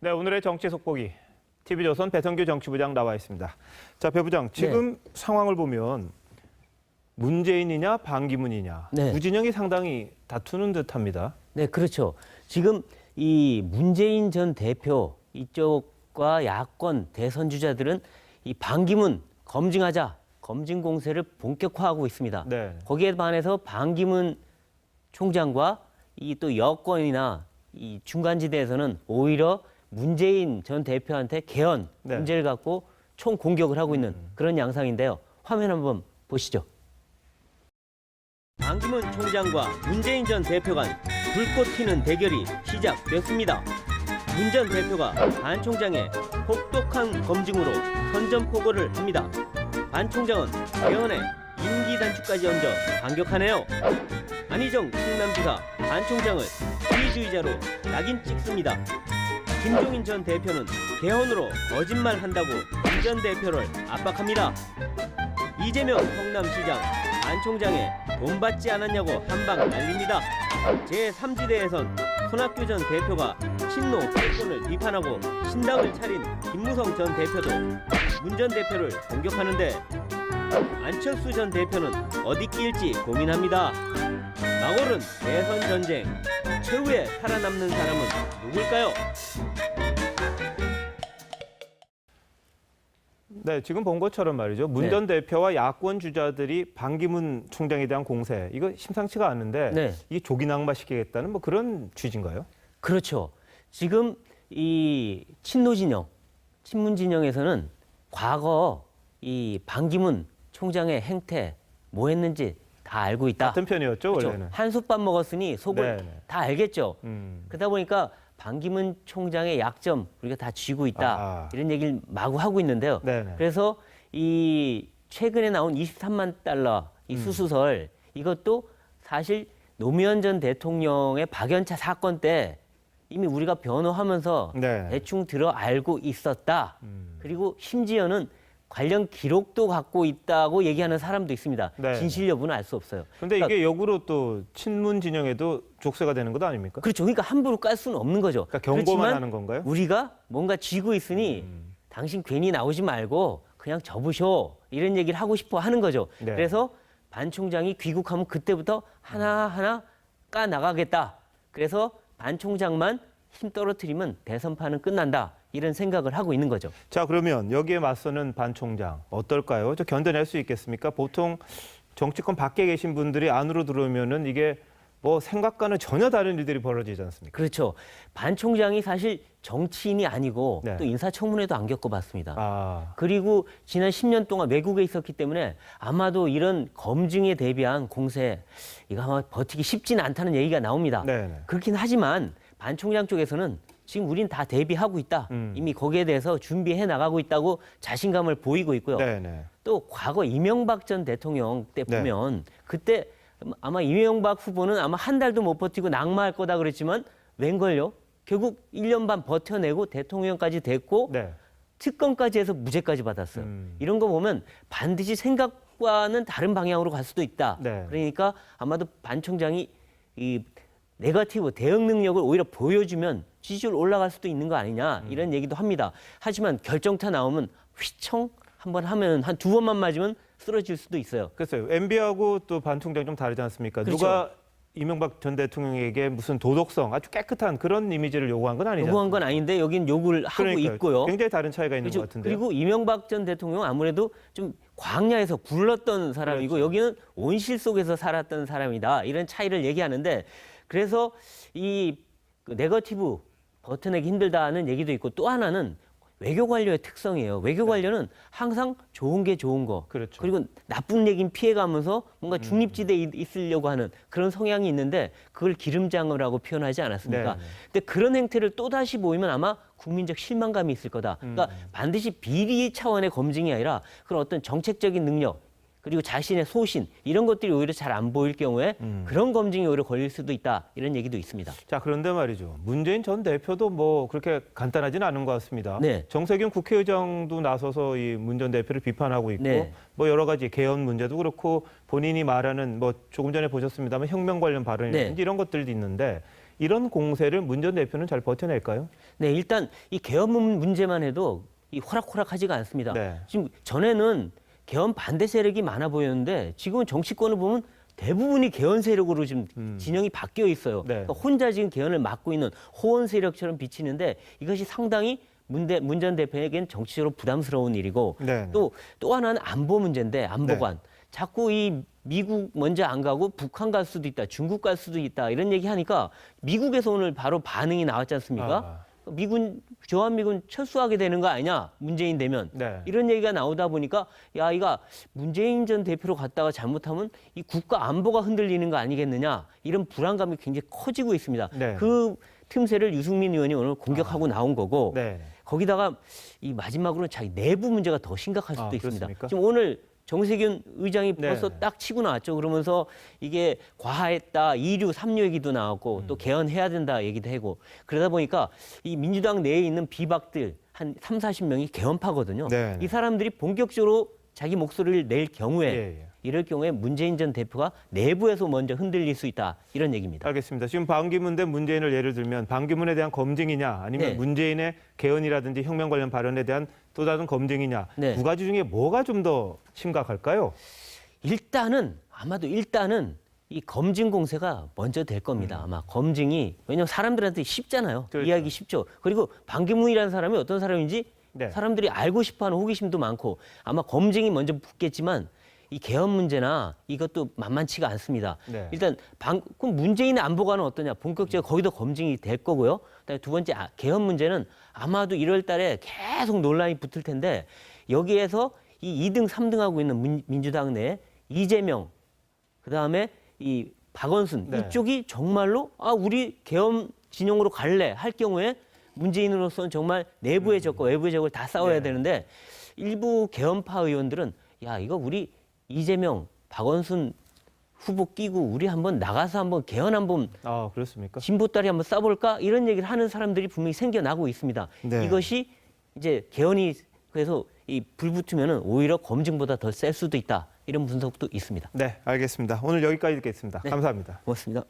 네, 오늘의 정치 속보기 TV조선 배성규 정치부장 나와 있습니다. 자, 배 부장, 지금 상황을 보면 문재인이냐 반기문이냐 네. 두 진영이 상당히 다투는 듯합니다. 네, 그렇죠. 지금 이 문재인 전 대표 이쪽과 야권 대선 주자들은 이 반기문 검증하자, 검증 공세를 본격화하고 있습니다. 네. 거기에 반해서 반기문 총장과 이 또 여권이나 이 중간지대에서는 오히려 문재인 전 대표한테 개헌 네. 문제를 갖고 총 공격을 하고 있는 그런 양상인데요. 화면 한번 보시죠. 반기문 총장과 문재인 전 대표 간 불꽃 튀는 대결이 시작됐습니다. 문 전 대표가 반 총장의 혹독한 검증으로 선전포고를 합니다. 반 총장은 개헌에 임기 단축까지 얹어 반격하네요. 안희정 충남지사 반 총장을 비주의자로 낙인 찍습니다. 김종인 전 대표는 개헌으로 거짓말한다고 문 전 대표를 압박합니다. 이재명 성남시장 반 총장에 돈 받지 않았냐고 한방 날립니다. 제3지대에선 손학규 전 대표가 친노 패권을 비판하고 신당을 차린 김무성 전 대표도 문 전 대표를 공격하는데 안철수 전 대표는 어디 끼일지 고민합니다. 막오른 대선 전쟁 최후에 살아남는 사람은 누굴까요? 네, 지금 본 것처럼 말이죠. 문 전 대표와 야권 주자들이 반기문 총장에 대한 공세, 이거 심상치가 않은데 이게 조기 낙마시키겠다는 뭐 그런 취지인가요? 그렇죠. 지금 이 친노 진영, 친문 진영에서는 과거 이 반기문 총장의 행태 뭐 했는지 다 알고 있다. 같은 편이었죠, 그렇죠. 원래는. 한솥밥 먹었으니 속을 다 알겠죠. 그러다 보니까 반기문 총장의 약점 우리가 다 쥐고 있다. 이런 얘기를 마구 하고 있는데요. 그래서 이 최근에 나온 23만 달러 이 수수설 이것도 사실 노무현 전 대통령의 박연차 사건 때 이미 우리가 변호하면서 대충 들어 알고 있었다. 그리고 심지어는 관련 기록도 갖고 있다고 얘기하는 사람도 있습니다. 진실 여부는 알 수 없어요. 그런데 이게 역으로 또 친문 진영에도 족쇄가 되는 것 아닙니까? 그렇죠. 그러니까 함부로 깔 수는 없는 거죠. 그러니까 경고만 하는 건가요? 우리가 뭔가 쥐고 있으니 당신 괜히 나오지 말고 그냥 접으셔. 이런 얘기를 하고 싶어 하는 거죠. 그래서 반 총장이 귀국하면 그때부터 하나하나 까 나가겠다. 그래서 반 총장만 힘 떨어뜨리면 대선판은 끝난다. 이런 생각을 하고 있는 거죠. 자, 그러면 여기에 맞서는 반 총장 어떨까요? 저 견뎌낼 수 있겠습니까? 보통 정치권 밖에 계신 분들이 안으로 들어오면은 이게 뭐 생각과는 전혀 다른 일들이 벌어지지 않습니까? 그렇죠. 반 총장이 사실 정치인이 아니고 또 인사청문회도 안 겪어봤습니다. 그리고 지난 10년 동안 외국에 있었기 때문에 아마도 이런 검증에 대비한 공세 이거 아마 버티기 쉽지는 않다는 얘기가 나옵니다. 그렇긴 하지만 반 총장 쪽에서는 지금 우린 다 대비하고 있다. 이미 거기에 대해서 준비해 나가고 있다고 자신감을 보이고 있고요. 또 과거 이명박 전 대통령 때 보면 그때 아마 이명박 후보는 아마 한 달도 못 버티고 낙마할 거다 그랬지만 웬걸요? 결국 1년 반 버텨내고 대통령까지 됐고 특검까지 해서 무죄까지 받았어요. 이런 거 보면 반드시 생각과는 다른 방향으로 갈 수도 있다. 그러니까 아마도 반 총장이 이 네거티브 대응 능력을 오히려 보여주면 지지율 올라갈 수도 있는 거 아니냐 이런 얘기도 합니다. 하지만 결정타 나오면 휘청 한번 하면 한 2번만 맞으면 쓰러질 수도 있어요. 글쎄요. MB하고 또 반 총장 좀 다르지 않습니까? 누가 이명박 전 대통령에게 무슨 도덕성, 아주 깨끗한 그런 이미지를 요구한 건 아니죠. 요구한 건 아닌데 여긴 요구를 하고 있고요. 굉장히 다른 차이가 있는 것 같은데요. 그리고 이명박 전 대통령 아무래도 좀 광야에서 굴렀던 사람이고 여기는 온실 속에서 살았던 사람이다. 이런 차이를 얘기하는데 그래서 이 네거티브 버텨내기 힘들다는 얘기도 있고 또 하나는 외교 관료의 특성이에요. 외교 관료는 항상 좋은 게 좋은 거 그리고 나쁜 얘기는 피해가면서 뭔가 중립지대에 있으려고 하는 그런 성향이 있는데 그걸 기름장어라고 표현하지 않았습니까? 근데 그런 행태를 또다시 보이면 아마 국민적 실망감이 있을 거다. 그러니까 반드시 비리 차원의 검증이 아니라 그런 어떤 정책적인 능력 그리고 자신의 소신 이런 것들이 오히려 잘 안 보일 경우에 그런 검증이 오히려 걸릴 수도 있다 이런 얘기도 있습니다. 자, 그런데 말이죠. 문재인 전 대표도 뭐 그렇게 간단하지는 않은 것 같습니다. 정세균 국회의장도 나서서 이 문 전 대표를 비판하고 있고 뭐 여러 가지 개헌 문제도 그렇고 본인이 말하는 뭐 조금 전에 보셨습니다만 혁명 관련 발언이라든지 이런 것들도 있는데 이런 공세를 문 전 대표는 잘 버텨낼까요? 네, 일단 이 계엄 문제만 해도 이 호락호락하지가 않습니다. 네. 지금 전에는 계엄 반대 세력이 많아 보였는데 지금은 정치권을 보면 대부분이 개헌 세력으로 지금 진영이 바뀌어 있어요. 네. 그러니까 혼자 지금 개헌을 막고 있는 호원 세력처럼 비치는데 이것이 상당히 문 전 대표에겐 정치적으로 부담스러운 일이고 네. 또 하나는 안보 문제인데 안보관. 네. 자꾸 이 미국 먼저 안 가고 북한 갈 수도 있다, 중국 갈 수도 있다 이런 얘기 하니까 미국에서 오늘 바로 반응이 나왔지 않습니까? 주한미군 철수하게 되는 거 아니냐 문재인 되면 네. 이런 얘기가 나오다 보니까 야 이거 문재인 전 대표로 갔다가 잘못하면 이 국가 안보가 흔들리는 거 아니겠느냐 이런 불안감이 굉장히 커지고 있습니다. 네. 그 틈새를 유승민 의원이 오늘 공격하고 나온 거고 네. 거기다가 이 마지막으로는 자기 내부 문제가 더 심각할 수도 있습니다. 그렇습니까? 지금 오늘 정세균 의장이 벌써 네. 딱 치고 나왔죠. 그러면서 이게 과했다, 2류, 3류 얘기도 나왔고 또 개헌해야 된다 얘기도 하고 그러다 보니까 이 민주당 내에 있는 비박들 한 3, 40명이 개헌파거든요. 네. 이 사람들이 본격적으로 자기 목소리를 낼 경우에 예. 이럴 경우에 문재인 전 대표가 내부에서 먼저 흔들릴 수 있다 이런 얘기입니다. 알겠습니다. 지금 반기문 대 문재인을 예를 들면 반기문에 대한 검증이냐 아니면 네. 문재인의 개헌이라든지 혁명 관련 발언에 대한 또 다른 검증이냐 네. 두 가지 중에 뭐가 좀 더 심각할까요? 일단은 이 검증 공세가 먼저 될 겁니다. 아마 검증이 왜냐하면 사람들한테 쉽잖아요. 그렇죠. 이해하기 쉽죠. 그리고 반기문이라는 사람이 어떤 사람인지 네. 사람들이 알고 싶어하는 호기심도 많고 아마 검증이 먼저 붙겠지만 이 개헌 문제나 이것도 만만치가 않습니다. 네. 일단 그럼 문재인의 안보관은 어떠냐? 본격적으로 거기도 검증이 될 거고요. 그다음에 두 번째 개헌 문제는 아마도 1월 달에 계속 논란이 붙을 텐데 여기에서 이 2등, 3등하고 있는 민주당 내에 이재명, 그다음에 이 박원순 네. 이쪽이 정말로 우리 개헌 진영으로 갈래 할 경우에 문재인으로서는 정말 내부의 적과 외부의 적을 다 싸워야 네. 되는데 일부 개헌파 의원들은 야 이거 우리 이재명, 박원순 후보 끼고 우리 한번 나가서 한번 개헌 한번 그렇습니까? 진보다리 한번 싸볼까 이런 얘기를 하는 사람들이 분명히 생겨나고 있습니다. 네. 이것이 이제 개헌이 그래서 이 불붙으면은 오히려 검증보다 더 셀 수도 있다 이런 분석도 있습니다. 네, 알겠습니다. 오늘 여기까지 듣겠습니다. 네. 감사합니다. 고맙습니다.